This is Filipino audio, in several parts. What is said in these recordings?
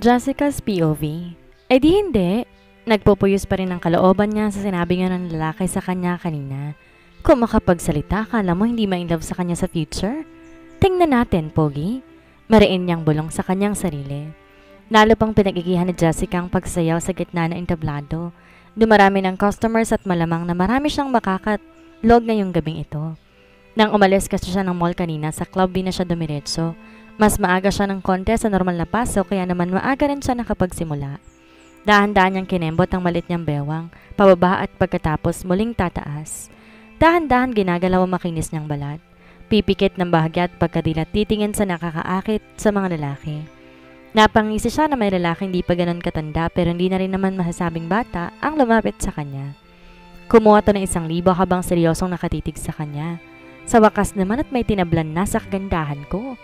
Jessica's POV. Eh di hindi. Nagpupuyos pa rin ang kalooban niya sa sinabi nga ng lalaki sa kanya kanina. Kung makapagsalita, kala mo hindi ma-inlove sa kanya sa future? Tingnan natin, Pogi. Mariin niyang bulong sa kanyang sarili. Lalo pang pinagigihan ni Jessica ang pagsayaw sa gitna ng entablado. Dumarami ng customers at malamang na marami siyang makakatlog ngayong gabing ito. Nang umalis kasi siya ng mall kanina, sa club di na siya dumiretso. Mas maaga siya ng konti sa normal na pasok kaya naman maaga rin siya nakapagsimula. Dahan-dahan niyang kinembot ang malit niyang bewang, pababa at pagkatapos muling tataas. Dahan-dahan ginagalaw ang makinis niyang balat. Pipikit ng bahagya at pagkadilat titingin sa nakakaakit sa mga lalaki. Napangisi siya na may lalaki hindi pa ganon katanda pero hindi na rin naman masasabing bata ang lumapit sa kanya. Kumuha to ng 1,000 habang seryosong nakatitig sa kanya. Sa wakas naman at may tinablan na sa kagandahan ko.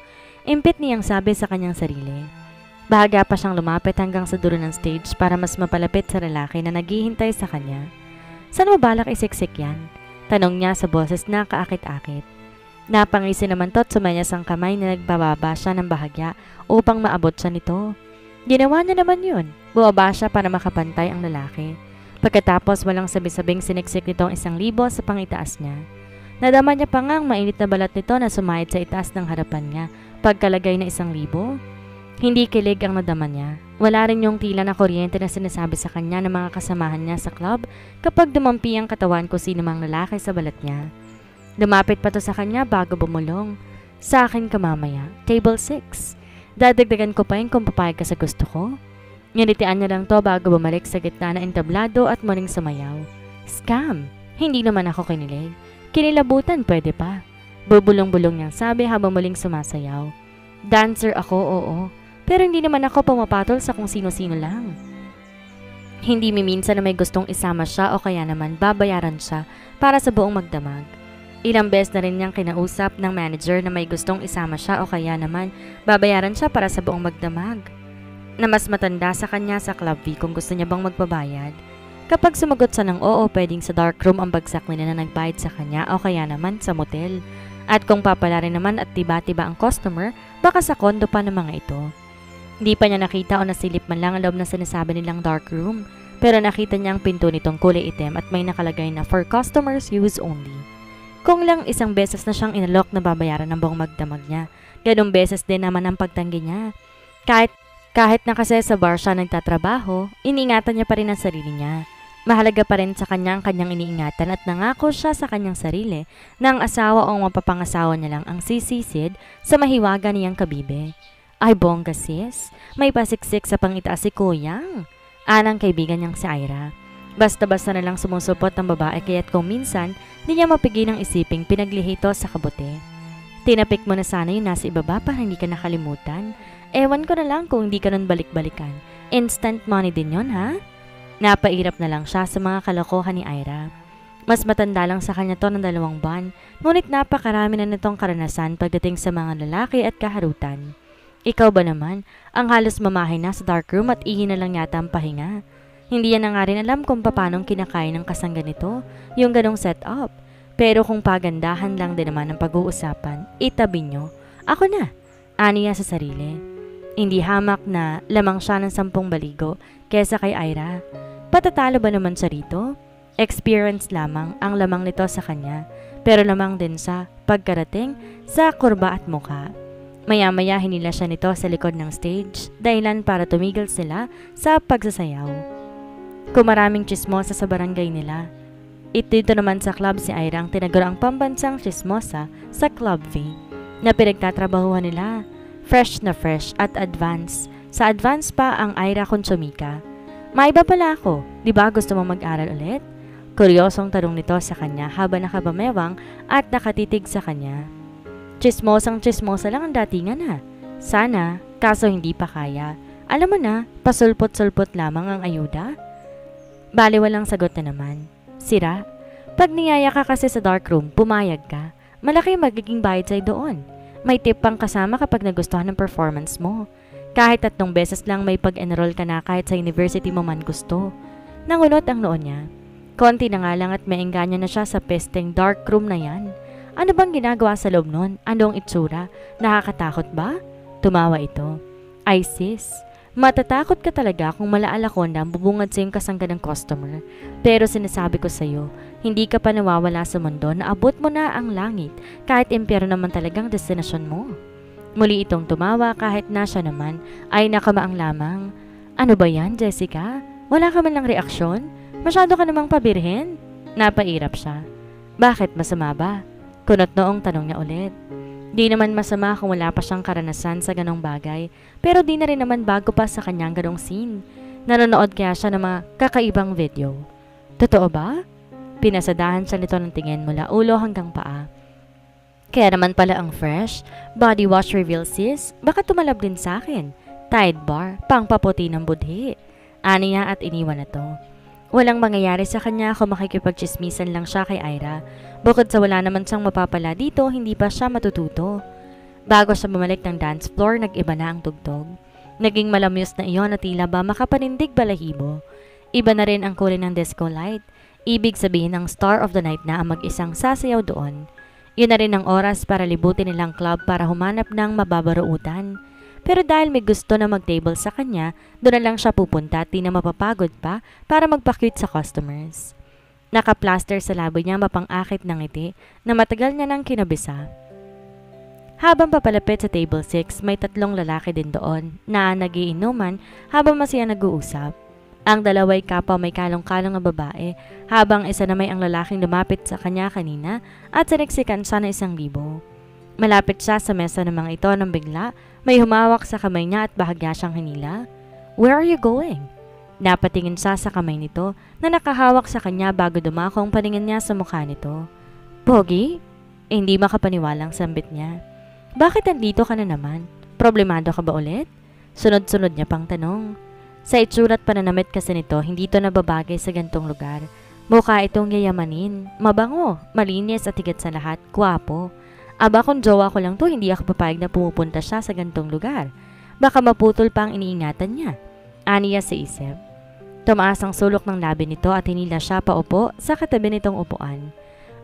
Impit niyang sabi sa kanyang sarili. Bahaga pa siyang lumapit hanggang sa dulo ng stage para mas mapalapit sa lalaki na naghihintay sa kanya. Saan mo balak isiksik yan? Tanong niya sa boses na kaakit-akit. Napangisi naman to at sumenyas ang kamay na nagbababa siya ng bahagya upang maabot siya nito. Ginawa niya naman yun. Buwaba siya para makapantay ang lalaki. Pagkatapos walang sabi-sabing siniksik nito ang 1,000 sa pangitaas niya. Nadama niya pa nga ang mainit na balat nito na sumayad sa itaas ng harapan niya pagkalagay na 1,000. Hindi kilig ang nadama niya. Wala rin yung tila na kuryente na sinasabi sa kanya ng mga kasamahan niya sa club kapag dumampi ang katawan ko sino mang lalaki sa balat niya. Lumapit pa to sa kanya bago bumulong. Sa akin ka mamaya, table 6. Dadagdagan ko pa yun kung papayag ka sa gusto ko. Nginitian niya lang to bago bumalik sa gitna na entablado at muling sumayaw. Scam! Hindi naman ako kinilig. Kinilabutan pwede pa. Bubulong-bulong niyang sabi habang muling sumasayaw. Dancer ako, oo. Pero hindi naman ako pumapatol sa kung sino-sino lang. Hindi miminsan na may gustong isama siya o kaya naman babayaran siya para sa buong magdamag. Ilang beses na rin niyang kinausap ng manager na may gustong isama siya o kaya naman babayaran siya para sa buong magdamag. Na mas matanda sa kanya sa Club V kung gusto niya bang magbabayad. Kapag sumagot siya ng oo, pwedeng sa dark room ang bagsak nila na nagbayad sa kanya o kaya naman sa motel. At kung papala rin naman at tiba-tiba ang customer, baka sa kondo pa ng mga ito. Hindi pa niya nakita o nasilip man lang ang loob na sinasabi nilang dark room, pero nakita niya ang pinto nitong kulay itim at may nakalagay na for customers use only. Kung lang 1 beses na siyang inalok na babayaran ng buong magdamag niya, ganung beses din naman ang pagtanggi niya. Kahit na kasi sa bar siya nagtatrabaho, iniingatan niya pa rin ang sarili niya. Mahalaga pa rin sa kanya ang kanyang iniingatan at nangako siya sa kanyang sarili na ang asawa o mapapangasawa niya lang ang sisisid sa mahiwaga niyang kabibe. Ay bongga sis, may pasiksik sa pangitaas si Kuyang. Anang kaibigan niyang si Ira. Basta-basta na lang sumusupot ang babae kaya't kung minsan, di niya mapigilang isiping pinaglihito sa kabote. Tinapik mo na sana yung nasa ibaba para hindi ka nakalimutan. Ewan ko na lang kung hindi ka nun balik-balikan. Instant money din yon ha? Napairap na lang siya sa mga kalokohan ni Ira. Mas matanda lang sa kanya to ng 2 buwan, ngunit napakarami na nitong karanasan pagdating sa mga lalaki at kaharutan. Ikaw ba naman, ang halos mamahay na sa dark room at ihi na lang yata ang pahinga. Hindi yan na nga rin alam kung paanong kinakain ng kasangga nito, yung ganong setup. Pero kung pagandahan lang din naman ang pag-uusapan, itabi nyo. Ako na, aniya sa sarili. Hindi hamak na lamang siya ng 10 baligo kesa kay Ira. Patatalo ba naman siya rito? Experience lamang ang lamang nito sa kanya, pero lamang din sa pagkarating sa kurba at mukha. Maya-maya hinila siya nito sa likod ng stage, dahilan para tumigil sila sa pagsasayaw. Kung maraming chismosa sa barangay nila, ito naman sa club si Ira ang tinaguro ang pambansang chismosa sa Club V na pinagtatrabahuhan nila. Fresh na fresh at advance. Sa advance pa ang Ira konsumika. Maiba pala ako, di ba gusto mong mag-aral ulit? Kuryosong tanong nito sa kanya habang nakabamewang at nakatitig sa kanya. Chismosang chismosa lang ang datingan ha. Sana, kaso hindi pa kaya. Alam mo na, pasulpot-sulpot lamang ang ayuda. Baliwalang sagot na naman. Sira, pag niyaya ka kasi sa dark room, pumayag ka. Malaki magiging bayad sa'yo doon. May tip pang kasama kapag nagustuhan ng performance mo. Kahit 3 beses lang may pag-enroll ka na kahit sa university mo man gusto. Nangunot ang noon niya. Konti na nga lang at maingganyo na siya sa pesteng dark room na yan. Ano bang ginagawa sa loob nun? Anong itsura? Nakakatakot ba? Tumawa ito. Ay sis, Matatakot ka talaga kung malaalakonda ang bubungad sa iyong kasangga ng customer. Pero sinasabi ko sa iyo, hindi ka pa nawawala sa mundo na abot mo na ang langit kahit impyerno naman talagang destinasyon mo. Muli itong tumawa kahit na siya naman ay nakamaang lamang. Ano ba yan, Jessica? Wala ka man lang reaksyon? Masyado ka namang pabirhen? Napairap siya. Bakit, masama ba? Kunot noong tanong niya ulit. Di naman masama kung wala pa siyang karanasan sa ganong bagay, pero di na rin naman bago pa sa kanyang ganong scene. Nanonood kaya siya ng mga kakaibang video. Totoo ba? Pinasadahan siya nito ng tingin mula ulo hanggang paa. Kaya naman pala ang fresh. Body wash reveal sis, baka tumalab din sa akin. Tide bar, pangpaputi ng budhi. Ani niya at iniwan na to. Walang mangyayari sa kanya kung makikipagchismisan lang siya kay Ira. Bukod sa wala naman siyang mapapala dito, hindi pa siya matututo. Bago siya bumalik ng dance floor, nag-iba na ang tugtog. Naging malamyos na iyon at tila ba makapanindig balahibo. Iba na rin ang kulay ng disco light. Ibig sabihin ng star of the night na ang mag-isang sasayaw doon. Yun na rin ang oras para libutin nilang club para humanap ng mababaruutan. Pero dahil may gusto na mag-table sa kanya, doon na lang siya pupunta at di na mapapagod pa para magpa-cute sa customers. Naka-plaster sa labi niya mapang-akit ng ngiti na matagal niya nang kinabisa. Habang papalapit sa table 6, may 3 lalaki din doon na nagiinuman habang masaya nag-uusap. Ang dalaway kapwa may kalong-kalong na babae habang isa na may ang lalaking lumapit sa kanya kanina at siniksikan siya ng 1,000. Malapit siya sa mesa ng mga ito nang bigla may humawak sa kamay niya at bahagya siyang hinila. Where are you going? Napatingin siya sa kamay nito na nakahawak sa kanya bago dumakong paningin niya sa mukha nito. Pogi? Hindi makapaniwalang sambit niya. Bakit nandito ka na naman? Problemado ka ba ulit? Sunod-sunod niya pang tanong. Sa itsura't pananamit kasi nito, hindi ito nababagay sa gantong lugar. Mukha itong yayamanin, mabango, malinis at higit sa lahat, gwapo. Aba kung jowa ko lang to, hindi ako papayag na pumupunta siya sa gantong lugar. Baka maputol pa ang iniingatan niya. Aniya sa isip. Tumaas ang sulok ng labi nito at hinila siya paupo sa katabi nitong upuan.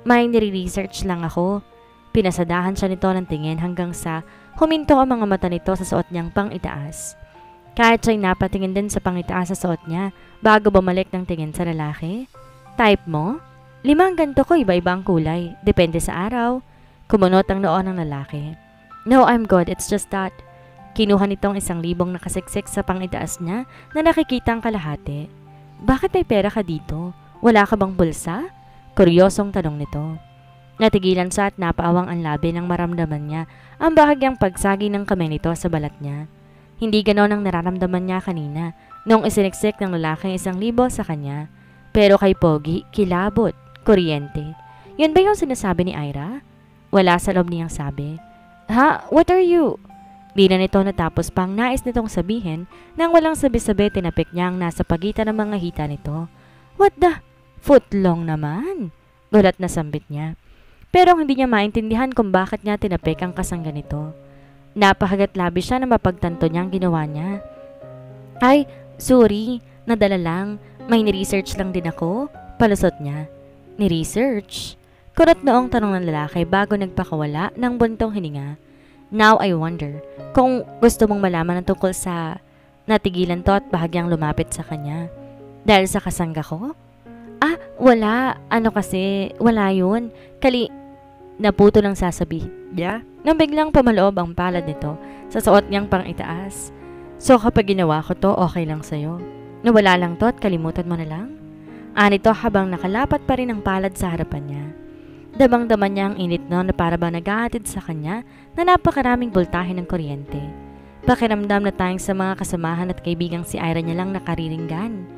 May nire-research lang ako. Pinasadahan siya nito ng tingin hanggang sa huminto ang mga mata nito sa suot niyang pang-itaas. Kahit siya'y napatingin din sa pang-itaas sa suot niya bago bumalik ng tingin sa lalaki. Type mo? 5 ganito ko, iba-iba ang kulay. Depende sa araw. Kumunot ang noo ng lalaki. No, I'm good. It's just that. Kinuha nitong 1,000 nakasiksik sa pang-itaas niya na nakikita ang kalahati. Bakit may pera ka dito? Wala ka bang bulsa? Kuryosong tanong nito. Natigilan siya at napaawang ang labi nang maramdaman niya ang bahagyang pagsagi ng kamay nito sa balat niya. Hindi ganon ang nararamdaman niya kanina nung isiniksik ng lalaki 1,000 sa kanya. Pero kay Pogi, kilabot, kuryente. Yun ba yung sinasabi ni Ira? Wala sa loob niyang sabi. Ha? What are you? Di na nito natapos pang nais nitong sabihin nang walang sabi-sabi tinapik niya ang nasa pagitan ng mga hita nito. What the? Footlong naman. Gulat na sambit niya. Pero hindi niya maintindihan kung bakit niya tinapik ang kasangga nito. Napakagat labi siya na mapagtanto niyang ginawa niya. Ay, sorry. Nadala lang. May ni-research lang din ako. Palusot niya. Ni-research? Kunot noong tanong ng lalaki bago nagpakawala ng buntong hininga. Now I wonder kung gusto mong malaman ng tungkol sa natigilan to at bahagyang lumapit sa kanya. Dahil sa kasangga ko? Ah, wala. Ano kasi, wala yun. Naputo lang sasabi. Yeah? Nang biglang pamaloob ang palad nito sa suot niyang pang-itaas. So kapag ginawa ko to, okay lang sa'yo. Nawala lang to at kalimutan mo na lang? Anito habang nakalapat pa rin ang palad sa harapan niya. Damang-dama niya ang init no na para ba naghahatid sa kanya na napakaraming voltahe ng kuryente. Pakiramdam na tayong sa mga kasamahan at kaibigang si Ira niya lang nakariringgan.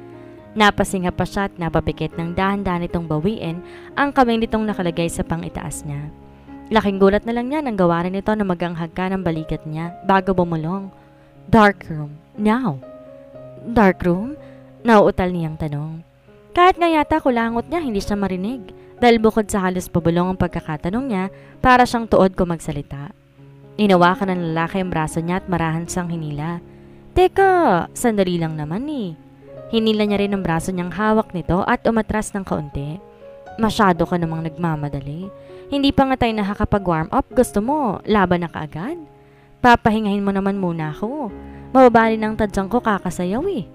Napasinga pa siya at napapikit ng dahan-dahan nitong bawiin ang kamay nitong nakalagay sa pang-itaas niya. Laking gulat na lang niya nang gawarin nito na maganghag ka ng balikat niya bago bumulong. Dark room. Now. Dark room? Nauutal niyang tanong. Kahit nga yata kulangot niya hindi siya marinig. Dahil bukod sa halos pabulong ang pagkakatanong niya, para siyang tuod kung magsalita. Inawakan ng lalaki ang braso niya at marahan siyang hinila. Teka, sandali lang naman eh. Hinila niya rin ang braso niyang hawak nito at umatras ng kaunti. Masyado ka namang nagmamadali. Hindi pa nga tayo nakakapag-warm up, gusto mo, laban na kaagad? Papahingahin mo naman muna ako. Mababali ng tadyang ko kakasayaw eh.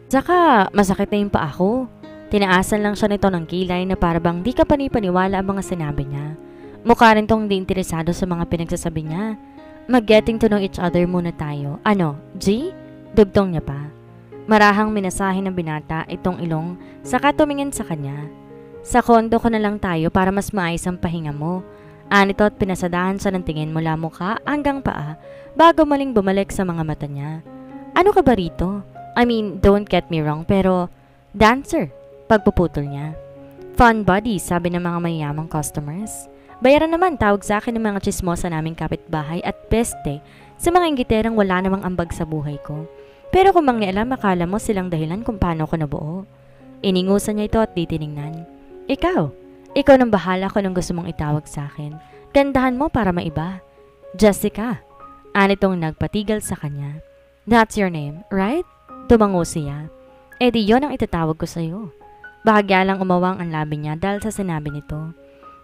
Saka masakit na yung paa ko. Tinaasan lang siya nito ng kilay na parabang di ka panipaniwala ang mga sinabi niya. Mukha rin tong di interesado sa mga pinagsasabi niya. Mag-getting to know each other muna tayo. Ano, G? Dugtong niya pa. Marahang minasahin ng binata itong ilong saka tumingin sa kanya. Sa kondo ko na lang tayo para mas maayos ang pahinga mo. Anito at pinasadahan siya ng tingin mula mukha hanggang paa bago maling bumalik sa mga mata niya. Ano ka ba rito? I mean, don't get me wrong pero dancer, pagpuputol niya. Fun buddy, sabi ng mga mayayamang customers. Bayaran naman tawag sa akin ng mga chismosa naming kapitbahay at peste sa mga inggiterang wala namang ambag sa buhay ko. Pero kung mangialam, akala mo silang dahilan kung paano ko nabuo. Iningusan niya ito at titiningnan. Ikaw nang bahala kung anong gusto mong itawag sa akin. Gandahan mo para maiba. Jessica. Anitong nagpatigil sa kanya. That's your name, right? Tumango siya. Di yon ang itatawag ko sa'yo. Bahagya lang umawang ang labi niya dahil sa sinabi nito.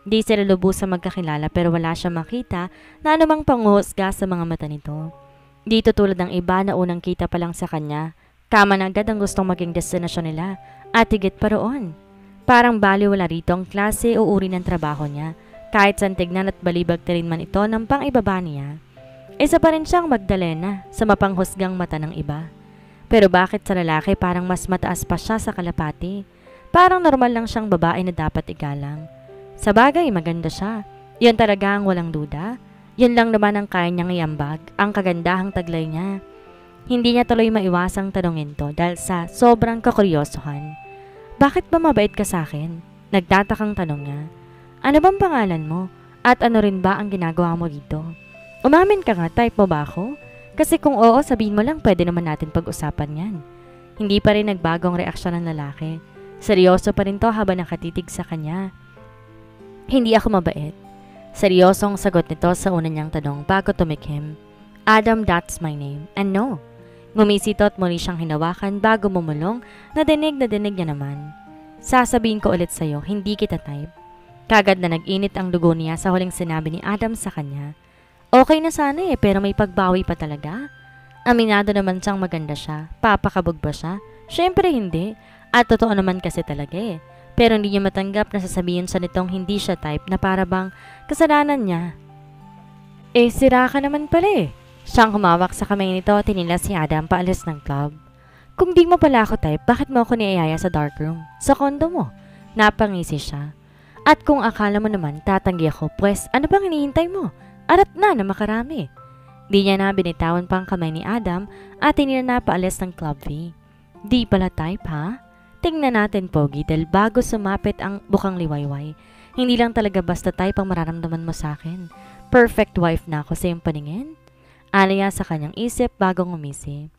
Di sila lubusang magkakilala pero wala siyang makita na anumang panguhusga sa mga mata nito. Dito tulad ng iba na unang kita pa lang sa kanya, kama na agad ang gustong maging destinasyon nila at higit pa roon. Parang baliwala rito ang klase o uri ng trabaho niya, kahit saan tignan at balibag rin man ito ng pang-ibaba niya. Isa pa rin siyang Magdalena sa mapanghusgang mata ng iba. Pero bakit sa lalaki parang mas mataas pa siya sa kalapati? Parang normal lang siyang babae na dapat igalang. Sa bagay, maganda siya. Yan talaga ang walang duda. Yan lang naman ang kaya niyang iambag, ang kagandahang taglay niya. Hindi niya tuloy maiwasang tanungin to dahil sa sobrang kakuryosohan. Bakit ba mabait ka sa akin? Nagtatakang tanong niya. Ano bang pangalan mo? At ano rin ba ang ginagawa mo dito? Umamin ka nga, type mo ba ako? Kasi kung oo, sabihin mo lang pwede naman natin pag-usapan yan. Hindi pa rin nagbagong reaksyon ng lalaki. Seryoso pa rin to habang nakatitig sa kanya. Hindi ako mabait. Seryosong sagot nito sa una niyang tanong bago tumikhim. Adam, that's my name. And no. Ngumisito at muli siyang hinawakan bago mumulong na dinig niya naman. Sasabihin ko ulit sa'yo, hindi kita type. Kagad na nag-init ang dugo niya sa huling sinabi ni Adam sa kanya. Okay na sana pero may pagbawi pa talaga. Aminado naman siyang maganda siya. Papakabog ba siya? Syempre hindi. At totoo naman kasi talaga Pero hindi niya matanggap na sasabihin sa nitong hindi siya type na para bang kasalanan niya. Sira ka naman pala Siyang humawak sa kamay nito at tinila si Adam paalis ng club. Kung di mo pala ako type, bakit mo ako niayaya sa darkroom? Sa kondo mo? Napangisi siya. At kung akala mo naman tatanggi ako, pues ano bang hinihintay mo? Arat na makarami. Di niya na binitawan pang kamay ni Adam at tinila na paalis ng club V. Di pala type ha? Tingnan natin pogi dahil bago sumapit ang bukang liwayway. Hindi lang talaga basta type ang mararamdaman mo sa akin. Perfect wife na ako sa iyong paningin. Alaya sa kanyang isip bago ngumisi.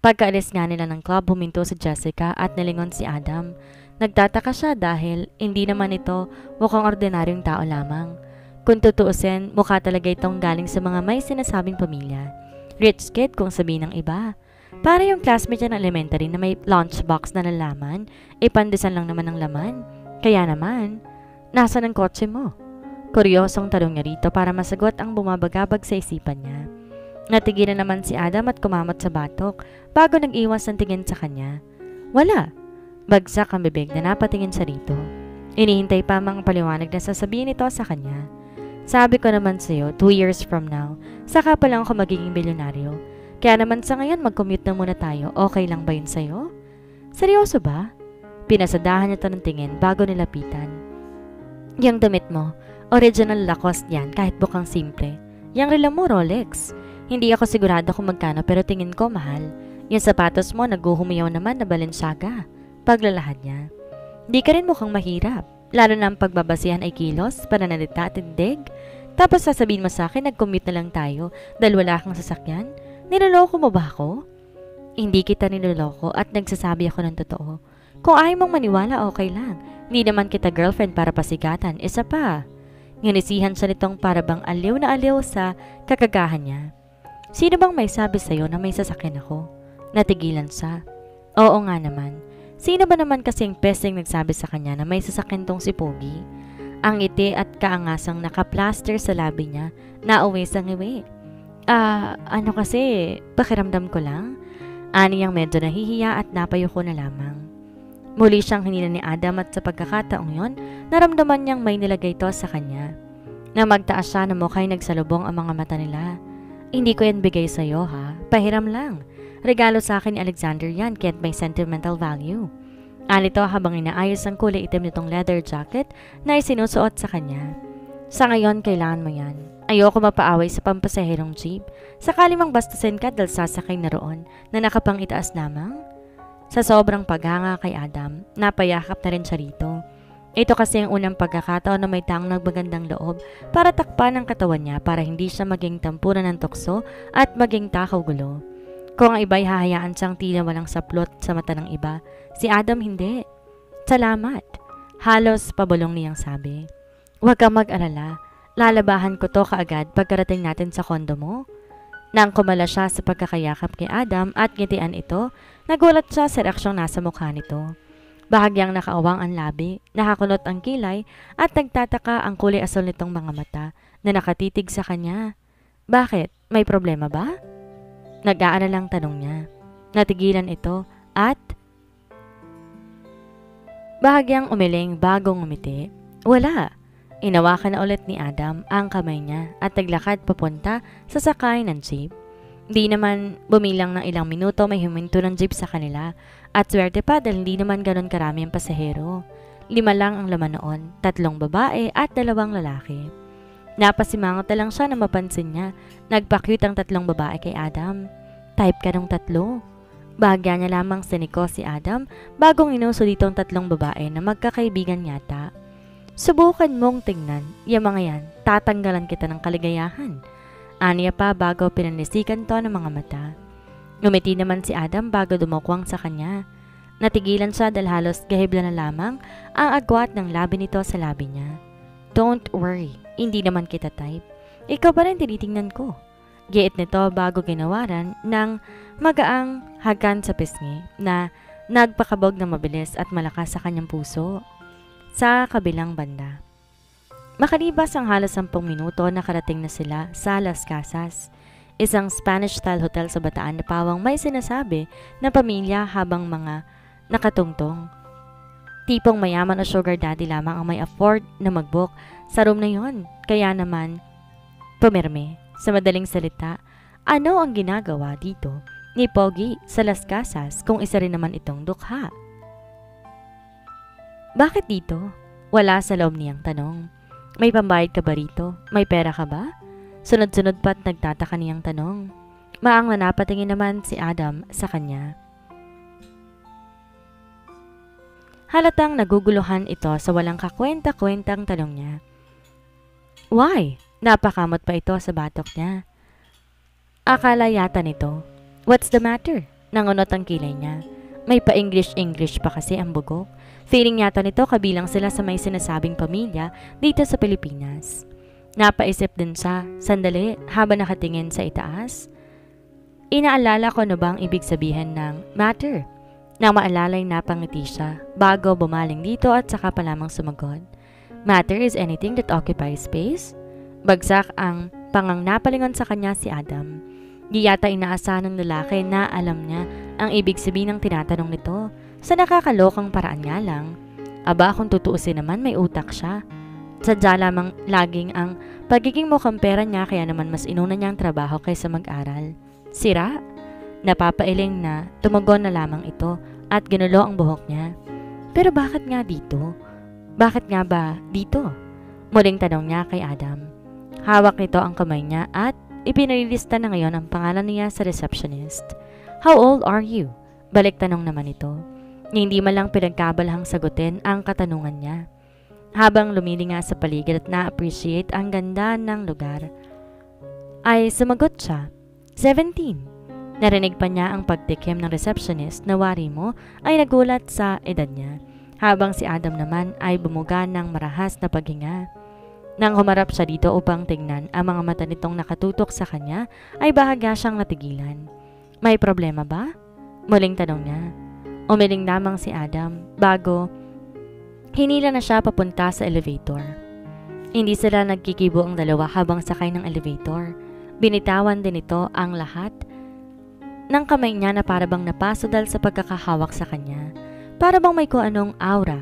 Pagkaalis nga nila ng club, huminto si Jessica at nilingon si Adam. Nagtataka siya dahil hindi naman ito mukhang ordinaryong tao lamang. Kung tutuusin, mukha talaga itong galing sa mga may sinasabing pamilya. Rich kid kung sabihin ng iba. Para yung classmate niya ng elementary na may lunchbox na nalaman, pandesan lang naman ang laman. Kaya naman, nasaan ang kotse mo? Kuryosong tanong niya rito para masagot ang bumabagabag sa isipan niya. Natigilan naman si Adam at kumamot sa batok bago nag-iwas ng tingin sa kanya. Wala. Bagsak ang bibig na napatingin sa rito. Inihintay pa mga paliwanag na sasabihin ito sa kanya. Sabi ko naman sa'yo, 2 years from now, saka pa lang ako magiging bilyonaryo. Kaya naman sa ngayon mag-commute na muna tayo, okay lang ba yun sa'yo? Seryoso ba? Pinasadahan niya ito ng tingin bago nilapitan. Yang damit mo, original Lacoste yan kahit bukang simple. Yang relo mo, Rolex. Hindi ako sigurado kung magkano pero tingin ko mahal. Yung sapatos mo naguhumiyaw naman na Balenciaga. Paglalahad niya. Di ka rin mukhang mahirap. Lalo na ang pagbabasihan ay kilos, pananalita at tindig. Tapos sasabihin mo sa akin, nag-commute na lang tayo dahil wala kang sasakyan? Niloloko mo ba ako? Hindi kita niloloko at nagsasabi ako ng totoo. Kung ayaw mong maniwala, okay lang. Hindi naman kita girlfriend para pasigatan. Isa pa. Nginisihan siya nitong parabang aliw na aliw sa kakagahan niya. Sino bang may sabi sa'yo na may sasakyan ako? Natigilan siya. Oo nga naman. Sino ba naman kasing peseng nagsabi sa kanya na may sasakyan tong si Pogi? Ang ngiti at kaangasang nakaplaster sa labi niya, nauwi sa ngiwi. Ano kasi, pakiramdam ko lang. Ani ang medyo nahihiya at napayuko na lamang. Muli siyang hinila ni Adam at sa pagkakataong yon, naramdaman niyang may nilagay ito sa kanya. Na magtaas siya na mukha'y nagsalubong ang mga mata nila. Hindi ko yan bigay sa'yo ha, pahiram lang. Regalo sa akin ni Alexander yan, kaya't may sentimental value. Anito habang inaayos ang kulay itim nitong leather jacket na isinusuot sa kanya. Sa ngayon, kailangan mo yan. Ayoko mapaaway sa pampasaherong jeep. Sakali mang bastusin ka dahil sasakay na roon na nakapangitaas lamang. Sa sobrang paghanga kay Adam, napayakap na rin siya rito. Ito kasi ang unang pagkakataon na may taong nagbagandang loob para takpan ang katawan niya para hindi siya maging tampunan ng tukso at maging takaw gulo. Kung ang iba'y hahayaan siyang tila walang saplot sa mata ng iba, si Adam hindi. Salamat. Halos pabulong niyang sabi. Huwag kang mag-alala. Lalabahan ko to kaagad pagkarating natin sa kondo mo. Nang kumala siya sa pagkakayakap kay Adam at ngitian ito, nagulat siya sa reaksyong nasa mukha nito. Bahagyang nakaawang ang labi, nakakulot ang kilay at nagtataka ang kulay asul nitong mga mata na nakatitig sa kanya. Bakit? May problema ba? Nag-aalalang tanong niya. Natigilan ito at bahagyang umiling bagong umiti. Wala. Inawakan na ulit ni Adam ang kamay niya at naglakad papunta sa sakay ng jeep. Di naman bumilang ng ilang minuto may huminto ng jeep sa kanila at swerte pa dahil hindi naman ganon karami ang pasahero. 5 lang ang laman noon, 3 babae at 2 lalaki. Napasimangot na lang siya na mapansin niya. Nagpa-cute ang 3 babae kay Adam. Type ka ng 3. Bahagya niya lamang siniko si Adam bagong inuso ditong 3 babae na magkakaibigan yata. Subukan mong tingnan, yung mga yan, tatanggalan kita ng kaligayahan. Aniya pa bago pinanisikan to ng mga mata. Ngumiti naman si Adam bago dumukwang sa kanya. Natigilan siya dahil halos gahibla na lamang ang agwat ng labi nito sa labi niya. Don't worry, hindi naman kita type. Ikaw pa rin tinitingnan ko. Giit nito bago ginawaran ng magaang hagan sa pisngi na nagpakabog na mabilis at malakas sa kanyang puso. Sa kabilang banda. Makalipas ang halos 10 minuto nakarating na sila sa Las Casas, isang Spanish-style hotel sa Bataan na pawang may sinasabi na pamilya habang mga nakatungtong. Tipong mayaman o sugar daddy lamang ang may afford na mag-book sa room na yon. Kaya naman, pumirme. Sa madaling salita, ano ang ginagawa dito ni Pogi sa Las Casas kung isa rin naman itong dukha? Bakit dito? Wala sa loob niyang tanong. May pambayad ka ba rito? May pera ka ba? Sunod-sunod pa't nagtataka niyang tanong. Maang napatingin naman si Adam sa kanya. Halatang naguguluhan ito sa walang kakwenta-kwentang tanong niya. Why? Napakamot pa ito sa batok niya. Akala yata nito. What's the matter? Nangunot ang kilay niya. May pa-English-English pa kasi ang bugok. Feeling yata nito kabilang sila sa may sinasabing pamilya dito sa Pilipinas. Napaisip din siya, sandali habang nakatingin sa itaas. Inaalala ko na bang ibig sabihin ng matter? Nang maalalay napangiti siya bago bumaling dito at saka pa lamang sumagot. Matter is anything that occupies space? Bagsak ang pangang napalingon sa kanya si Adam. Di yata inaasahan ng lalaki na alam niya ang ibig sabihin ng tinatanong nito. Sa nakakalokang paraan nga lang. Aba kung tutuusin naman may utak siya. Sadya lamang laging ang pagiging mukhang pera niya kaya naman mas inuna niya ang trabaho kaysa mag-aral. Sira? Napapailing na tumugon na lamang ito at ginulo ang buhok niya. Pero bakit nga dito? Bakit nga ba dito? Muling tanong niya kay Adam. Hawak nito ang kamay niya at ipinalilista na ngayon ang pangalan niya sa receptionist. How old are you? Balik tanong naman ito. Hindi man lang pinagkabalahang sagutin ang katanungan niya. Habang lumilinga sa paligid at na-appreciate ang ganda ng lugar, ay sumagot siya, 17. Narinig pa niya ang pagtikim ng receptionist na wari mo ay nagulat sa edad niya, habang si Adam naman ay bumuga ng marahas na paghinga. Nang humarap siya dito upang tingnan ang mga mata nitong nakatutok sa kanya, ay bahagya siyang natigilan. May problema ba? Muling tanong niya. Umiling lamang si Adam bago hinila na siya papunta sa elevator. Hindi sila nagkikibo ang dalawa habang sakay ng elevator. Binitawan din ito ang lahat ng kamay niya na parabang napaso dahil sa pagkakahawak sa kanya. Parabang may kung anong aura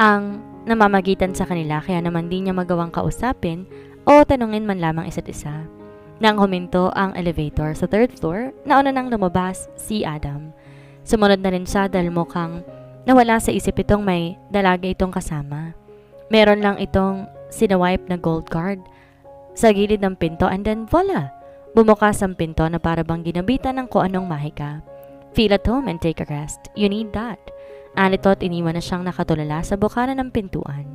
ang namamagitan sa kanila kaya naman di niya magawang kausapin o tanungin man lamang isa't isa. Nang huminto ang elevator sa 3rd floor, nauna nang lumabas si Adam. Sumunod na rin siya dahil mukhang nawala sa isip itong may dalaga itong kasama. Meron lang itong sinawipe na gold card sa gilid ng pinto and then voila! Bumukas ang pinto na parabang ginabitan ng kung anong mahika. Feel at home and take a rest. You need that. Anito at iniwan na siyang nakatulala sa bukana ng pintuan.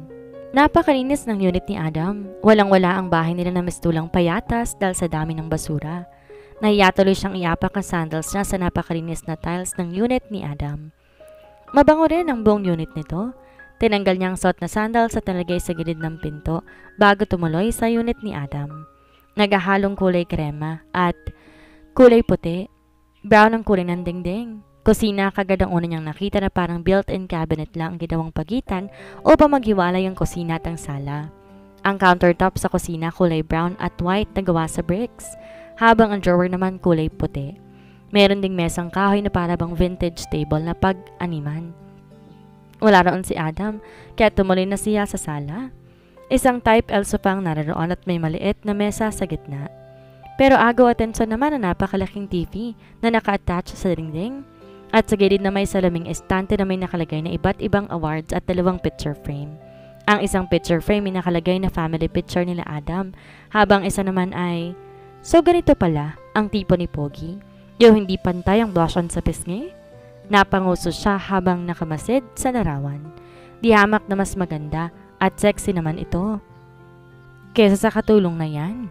Napakalinis ng unit ni Adam. Walang-wala ang bahay nila na mistulang payatas dahil sa dami ng basura. Nahiya tuloy siyang iapak ang sandals niya sa napakalinis na tiles ng unit ni Adam. Mabango rin ang buong unit nito. Tinanggal niya ang suot na sandals at nalagay sa gilid ng pinto bago tumuloy sa unit ni Adam. Nagahalong kulay krema at kulay puti. Brown ang kulay ng dingding. Kusina kagad ang una niyang nakita na parang built-in cabinet lang ang ginawang pagitan upang maghiwalay ang kusina at ang sala. Ang countertop sa kusina kulay brown at white na gawa sa bricks, habang ang drawer naman kulay puti. Meron ding mesang kahoy na parabang vintage table na pag-animan. Wala roon si Adam, kaya tumuloy na siya sa sala. Isang type L sofa ang naroon at may maliit na mesa sa gitna. Pero agaw atensyon naman ang napakalaking TV na naka-attach sa dingding. At sa gilid na may salaming estante na may nakalagay na iba't ibang awards at 2 picture frame. Ang isang picture frame ay nakalagay na family picture nila Adam, habang isa naman ay, so ganito pala ang tipo ni Pogi. Yung hindi pantay ang blush on sa pisngi. Napanguso siya habang nakamasid sa larawan. Di hamak na mas maganda at sexy naman ito kesa sa katulong na yan.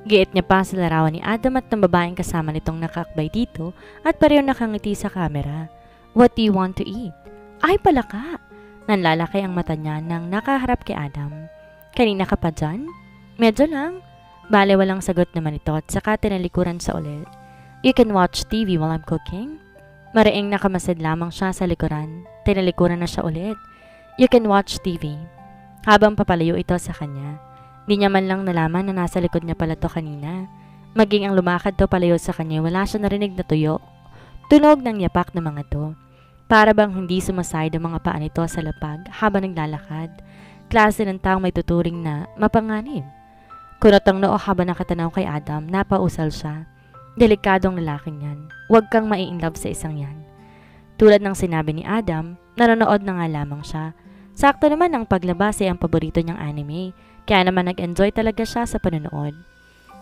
Giit niya pa sa larawan ni Adam at ng babaeng kasama nitong nakakbay dito at pareho nakangiti sa camera. What do you want to eat? Ay palaka! Nanlalaki ang mata niya nang nakaharap kay Adam. Kanina ka pa dyan? Medyo lang. Bale walang sagot naman ito at saka tinalikuran sa ulit. You can watch TV while I'm cooking. Mariing nakamasid lamang siya sa likuran. Tinalikuran na siya ulit. You can watch TV. Habang papalayo ito sa kanya. Di niya man lang nalaman na nasa likod niya pala to kanina. Maging ang lumakad to palayo sa kanya, wala siya narinig na tuyo. Tunog ng yapak ng mga to. Para bang hindi sumaside ang mga paa nito sa lapag habang naglalakad. Klase ng taong may tuturing na mapanganib. Kunot ang noo habang nakatanaw kay Adam, napausal siya. Delikadong lalaking yan. Huwag kang mai-inlove sa isang yan. Tulad ng sinabi ni Adam, nanonood na nga lamang siya. Sakto naman ang paglabas ay ang paborito niyang anime, kaya naman nag-enjoy talaga siya sa panonood.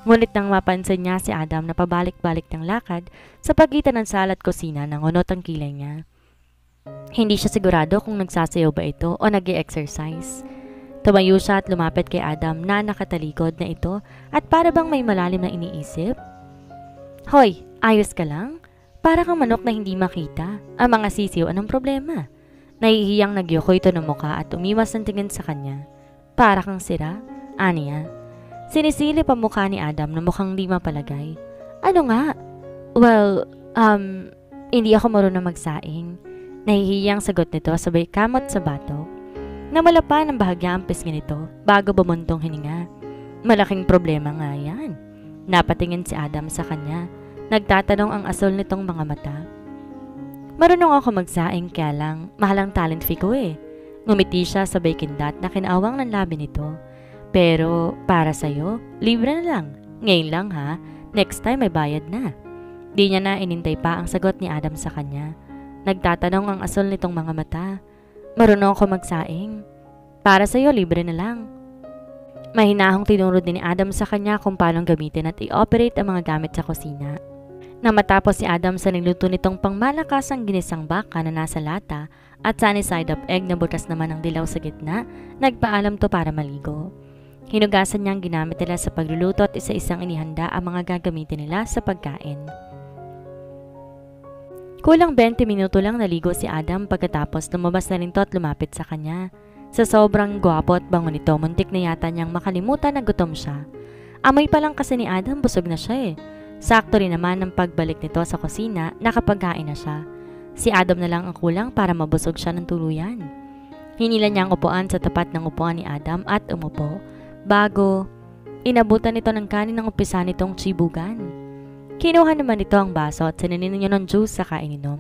Ngunit nang mapansin niya si Adam na pabalik-balik ng lakad sa pagitan ng sala at kusina nang unot ang kilay niya. Hindi siya sigurado kung nagsasayaw ba ito o nag-e-exercise. Tumayo siya at lumapit kay Adam na nakatalikod na ito at para bang may malalim na iniisip. Hoy, ayos ka lang? Para kang manok na hindi makita. Ang mga sisiw, anong problema? Nahihiyang nagyoko ito ng muka at umiwas ng tingin sa kanya. Para kang sira? Aniya. Sinisilip ang mukha ni Adam na mukhang di mapalagay. Ano nga? Well, hindi ako marunong magsaing. Nahihiyang sagot nito sabay kamot sa batok. Namala pa ng bahagya ang pisngi nito bago bumuntong hininga. Malaking problema nga yan. Napatingin si Adam sa kanya. Nagtatanong ang asol nitong mga mata. Marunong ako magsaing kaya lang mahalang talent fee ko eh. Ngumiti siya sabay kindat na kinaawang ng labi nito. Pero para sa'yo, libre na lang. Ngayon lang ha, next time may bayad na. Di niya na inintay pa ang sagot ni Adam sa kanya. Nagtatanong ang asol nitong mga mata. Marunong ako magsaing. Para sa'yo, libre na lang. Mahinahong tinuro din ni Adam sa kanya kung paano gamitin at i-operate ang mga gamit sa kusina. Nang matapos si Adam sa nagluto nitong pangmalakasang ginisang baka na nasa lata at sunny side up egg na butas naman ang dilaw sa gitna, nagpaalam to para maligo. Hinugasan niya ang ginamit nila sa pagluluto at isa-isang inihanda ang mga gagamitin nila sa pagkain. Kulang 20 minuto lang naligo si Adam pagkatapos lumabas na rin to at lumapit sa kanya. Sa sobrang gwapo at bango nito, muntik na yata niyang makalimutan na gutom siya. Amoy pa lang kasi ni Adam, busog na siya eh. Sakto rin naman ang pagbalik nito sa kusina, nakapagkain na siya. Si Adam na lang ang kulang para mabusog siya ng tuluyan. Hinila niya ang upuan sa tapat ng upuan ni Adam at umupo. bago inabutan ito ng kanin ng umpisa nitong tsibugan. Kinuha naman ito ang baso at sininin niya ng juice sa kaininom.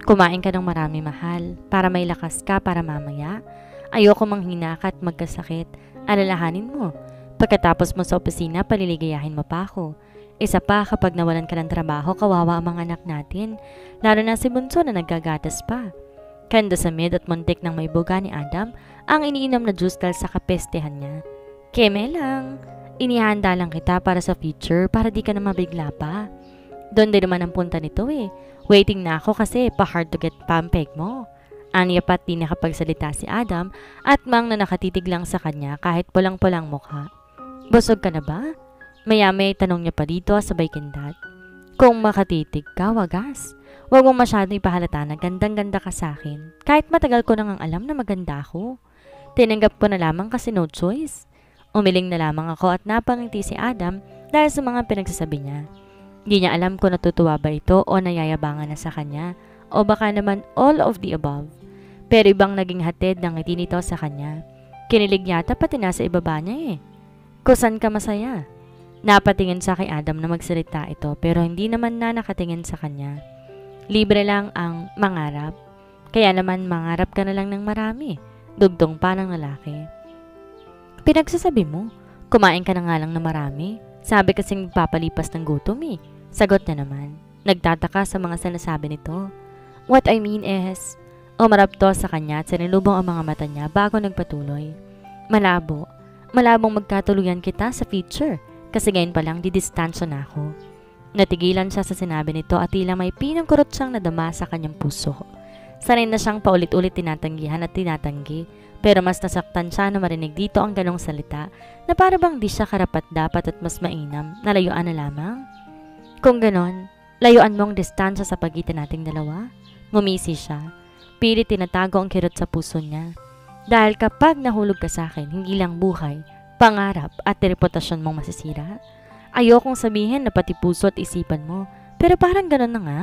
Kumain ka ng marami, mahal, para may lakas ka para mamaya. Ayoko manghina ka at magkasakit. Alalahanin mo, pagkatapos mo sa opisina, paliligayahin mo pa ako. Isa pa, kapag nawalan ka ng trabaho, kawawa ang mga anak natin, lalo na si Bunso na naggagatas pa. Kanda sa mid at muntik ng may buga ni Adam ang iniinom na juice dahil sa kapestehan niya. Keme lang, inihanda lang kita para sa future para di ka na mabigla pa. Doon din naman ang punta nito eh. Waiting na ako kasi pa-hard to get pampeg mo. Aniya pa't di nakapagsalita si Adam at mang na nakatitig lang sa kanya kahit pulang-pulang mukha. Busog ka na ba? Maya-may tanong niya pa dito sabay kindat. Kung makatitig ka, wagas. Huwag mong masyado ipahalata na gandang-ganda ka sa akin. Kahit matagal ko nang alam na maganda ako. Tinanggap ko na lamang kasi no choice. Umiling na lamang ako at napangiti si Adam dahil sa mga pinagsasabi niya. Di niya alam kung natutuwa ba ito o nayayabangan na sa kanya o baka naman all of the above. Pero ibang naging hatid ng ngiti nito sa kanya. Kinilig yata pati nasa ibaba niya eh. Kusan ka masaya? Napatingin sa kay Adam na magsalita ito pero hindi naman na nakatingin sa kanya. Libre lang ang mangarap. Kaya naman mangarap ka na lang ng marami. Dugtong pa ng lalaki. Pinagsasabi mo, kumain ka na nga lang na marami. Sabi kasing nagpapalipas ng gutom eh. Sagot na naman. Nagtataka sa mga sinasabi nito. What I mean is, umarap to sa kanya at sinilubong ang mga mata niya bago nagpatuloy. Malabong magkatuluyan kita sa future kasi ngayon pa lang didistansya na ako. Natigilan siya sa sinabi nito at tila may pinangkurot siyang nadama sa kanyang puso. Sanay na siyang paulit-ulit tinatanggihan at tinatanggi pero mas nasaktan siya na marinig dito ang ganong salita na para bang di siya karapat-dapat at mas mainam na layuan na lamang. Kung ganon, layuan mong distansya sa pagitan nating dalawa? Ngumisi siya. Pilit tinatago ang kirot sa puso niya. Dahil kapag nahulog ka sa akin, hindi lang buhay, pangarap at reputasyon mong masisira. Ayokong sabihin na pati puso at isipan mo, pero parang ganon na nga.